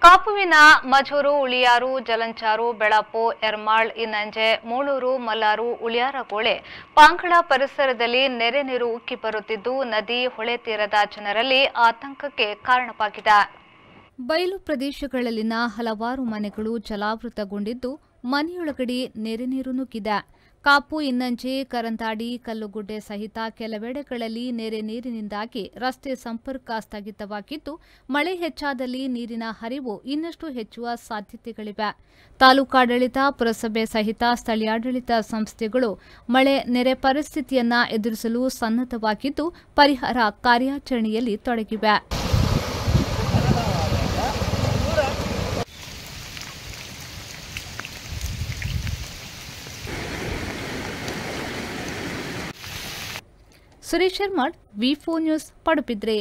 ಕಾಪುವಿನ ಮಜೂರು, ಉಳಿಯಾರು, ಜಲಂಚಾರು, ಬೆಳಪು, ಎರ್ಮಾಳ್, ಇನಂಜೆ, ಮೂಳೂರು, ಮಲ್ಲಾರು, ಉಳಿಯಾರಗೋಳೆ, ಪಾಂಗಳ ಪರಿಸರದಲ್ಲಿ ನೆರೆ ನೀರು ಉಕ್ಕಿ ಬರುತ್ತಿದ್ದು ನದಿ, ಹೊಳೆ ತೀರದ ಜನರಲ್ಲಿ ಆತಂಕಕ್ಕೆ ಕಾರಣವಾಗಿದೆ. ಬಯಲು ಪ್ರದೇಶಗಳಲ್ಲಿನ ಹಲವಾರು ಮನೆಗಳು ಜಲಾವೃತಗೊಂಡಿದ್ದು ಮನೆಯೊಳಗಡೆ ನೆರೆ ನೀರು ನುಗ್ಗಿದೆ. ಕಾಪು, ಇನ್ನಂಜೆ, ಕರಂತಾಡಿ, ಕಲ್ಲುಗುಡ್ಡೆ ಸಹಿತ ಕೆಲವೆಡೆಗಳಲ್ಲಿ ನೆರೆ ನೀರಿನಿಂದಾಗಿ ರಸ್ತೆ ಸಂಪರ್ಕ ಸ್ಥಗಿತವಾಗಿದ್ದು ಮಳೆ ಹೆಚ್ಚಾದಲ್ಲಿ ನೀರಿನ ಹರಿವು ಇನ್ನಷ್ಟು ಹೆಚ್ಚುವ ಸಾಧ್ಯತೆಗಳಿವೆ. ತಾಲೂಕಾಡಳಿತ, ಪುರಸಭೆ ಸಹಿತ ಸ್ಥಳೀಯಾಡಳಿತ ಸಂಸ್ಥೆಗಳು ಮಳೆ ನೆರೆ ಪರಿಸ್ಥಿತಿಯನ್ನ ಎದುರಿಸಲು ಸನ್ನದ್ಧವಾಗಿದ್ದು ಪರಿಹಾರ ಕಾರ್ಯಾಚರಣೆಯಲ್ಲಿ ತೊಡಗಿವೆ. ಸುರೇಶ್ ಶರ್ಮಾ, ವಿ4 ನ್ಯೂಸ್, ಪಡುಬಿದ್ರೆ.